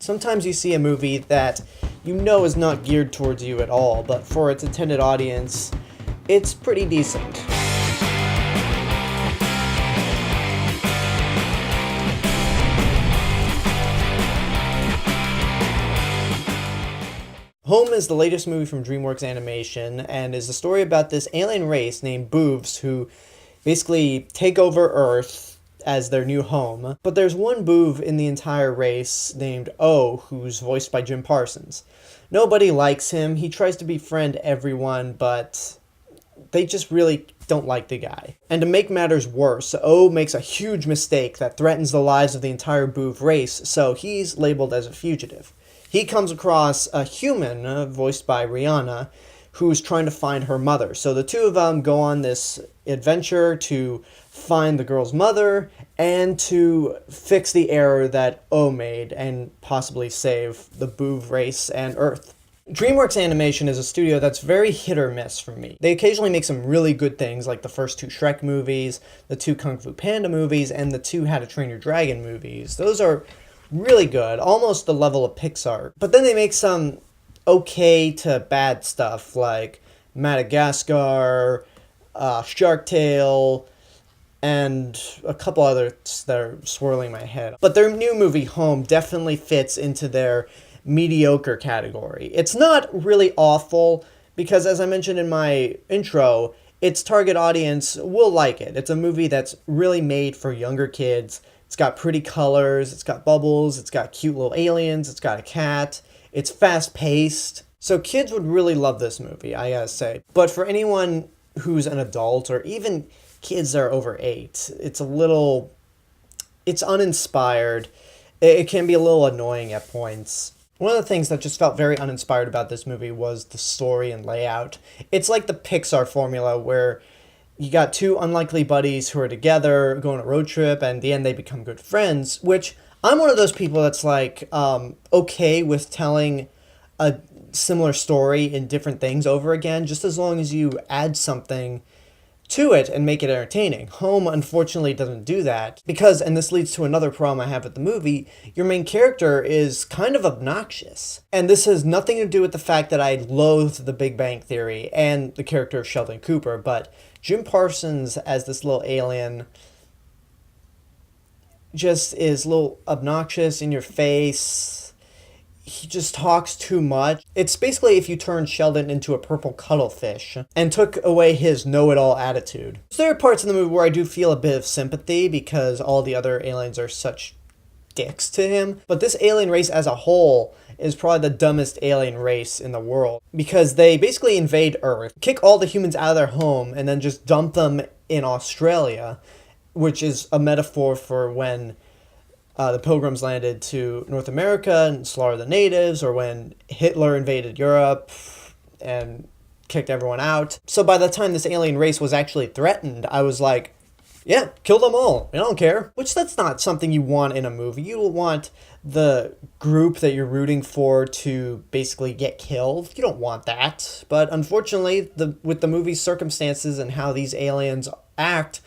Sometimes you see a movie that you know is not geared towards you at all, but for its intended audience, it's pretty decent. Home is the latest movie from Dreamworks Animation and is a story about this alien race named Boovs who basically take over Earth as their new home. But there's one Boov in the entire race named O, who's voiced by Jim Parsons. Nobody likes him. He tries to befriend everyone, but they just really don't like the guy. And to make matters worse, O makes a huge mistake that threatens the lives of the entire Boov race, so he's labeled as a fugitive. He comes across a human, voiced by Rihanna, who's trying to find her mother. So the two of them go on this adventure to find the girl's mother and to fix the error that O made and possibly save the Boov race and Earth. Dreamworks Animation is a studio that's very hit or miss for me. They occasionally make some really good things, like the first two Shrek movies, the two Kung Fu Panda movies, and the two How to Train Your Dragon movies. Those are really good, almost the level of Pixar. But then they make some okay to bad stuff like Madagascar, Shark Tale, and a couple others that are swirling my head. But their new movie, Home, definitely fits into their mediocre category. It's not really awful because, as I mentioned in my intro, its target audience will like it. It's a movie that's really made for younger kids. It's got pretty colors, it's got bubbles, it's got cute little aliens, it's got a cat, it's fast-paced. So kids would really love this movie, I gotta say. But for anyone who's an adult, or even kids that are over 8, it's uninspired. It can be a little annoying at points. One of the things that just felt very uninspired about this movie was the story and layout. It's like the Pixar formula where you got two unlikely buddies who are together, go on a road trip, and in the end they become good friends, which I'm one of those people that's like, okay with telling a similar story in different things over again, just as long as you add something to it and make it entertaining. Home, unfortunately, doesn't do that because, and this leads to another problem I have with the movie, your main character is kind of obnoxious. And this has nothing to do with the fact that I loathe The Big Bang Theory and the character of Sheldon Cooper, but Jim Parsons as this little alien just is a little obnoxious, in your face. He just talks too much. It's basically if you turned Sheldon into a purple cuttlefish and took away his know-it-all attitude. So there are parts in the movie where I do feel a bit of sympathy because all the other aliens are such dicks to him. But this alien race as a whole is probably the dumbest alien race in the world because they basically invade Earth, kick all the humans out of their home, and then just dump them in Australia, which is a metaphor for when the Pilgrims landed to North America and slaughtered the natives, or when Hitler invaded Europe and kicked everyone out. So by the time this alien race was actually threatened, I was like, yeah, kill them all. I don't care. Which that's not something you want in a movie. You want the group that you're rooting for to basically get killed. You don't want that. But unfortunately, with the movie's circumstances and how these aliens act,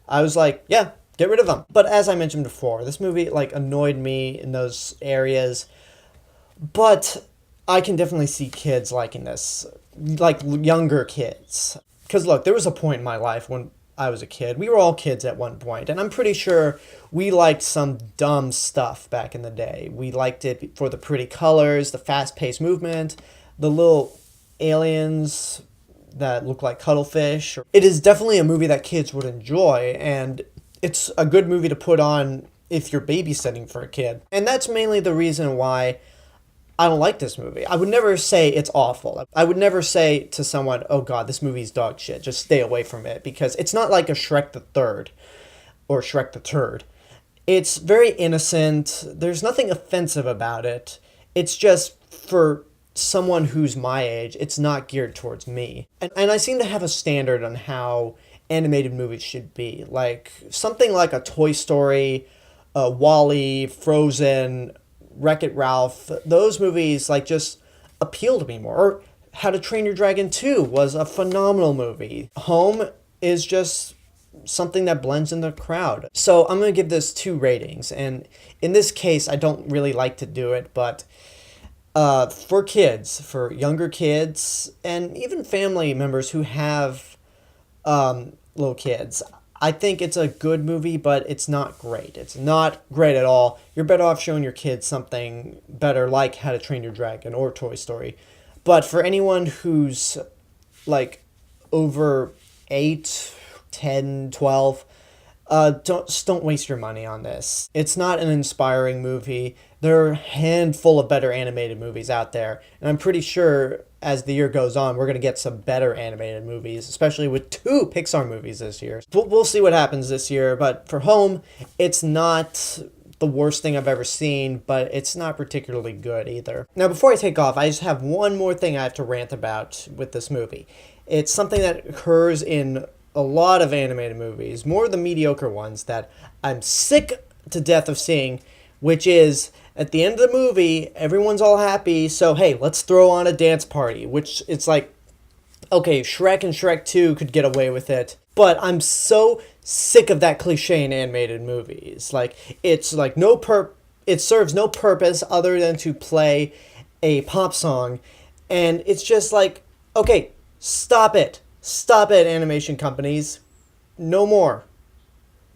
I was like, yeah, get rid of them. But as I mentioned before, this movie annoyed me in those areas. But I can definitely see kids liking this, like younger kids. Because look, there was a point in my life when I was a kid. We were all kids at one point, and I'm pretty sure we liked some dumb stuff back in the day. We liked it for the pretty colors, the fast-paced movement, the little aliens that look like cuttlefish. It is definitely a movie that kids would enjoy, and it's a good movie to put on if you're babysitting for a kid. And that's mainly the reason why I don't like this movie. I would never say it's awful. I would never say to someone, oh god, this movie's dog shit, just stay away from it, because it's not like a Shrek the Third or Shrek the Turd. It's very innocent. There's nothing offensive about it. It's just for someone who's my age, it's not geared towards me. And I seem to have a standard on how animated movies should be. Like something like a Toy Story, WALL-E, Frozen, Wreck-It Ralph, those movies just appeal to me more. Or How to Train Your Dragon 2 was a phenomenal movie. Home is just something that blends in the crowd. So I'm going to give this 2 ratings. And in this case, I don't really like to do it, but for kids, for younger kids, and even family members who have little kids, I think it's a good movie, but it's not great. It's not great at all. You're better off showing your kids something better like How to Train Your Dragon or Toy Story. But for anyone who's like over 8, 10, 12, don't waste your money on this. It's not an inspiring movie. There are a handful of better animated movies out there, and I'm pretty sure as the year goes on, we're going to get some better animated movies, especially with 2 Pixar movies this year. We'll see what happens this year, but for Home, it's not the worst thing I've ever seen, but it's not particularly good either. Now, before I take off, I just have one more thing I have to rant about with this movie. It's something that occurs in a lot of animated movies, more of the mediocre ones that I'm sick to death of seeing, which is at the end of the movie, everyone's all happy, so hey, let's throw on a dance party, which it's like, okay, Shrek and Shrek 2 could get away with it, but I'm so sick of that cliche in animated movies. Like, it's like it serves no purpose other than to play a pop song, and it's just like, okay, stop it. Stop it, animation companies. No more.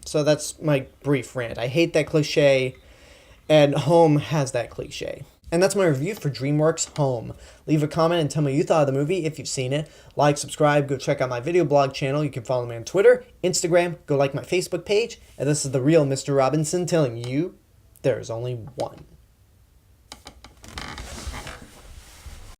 So that's my brief rant. I hate that cliche, and Home has that cliche. And that's my review for DreamWorks Home. Leave a comment and tell me what you thought of the movie if you've seen it. Like, subscribe, go check out my video blog channel. You can follow me on Twitter, Instagram, go like my Facebook page. And this is the real Mr. Robinson telling you there's only one.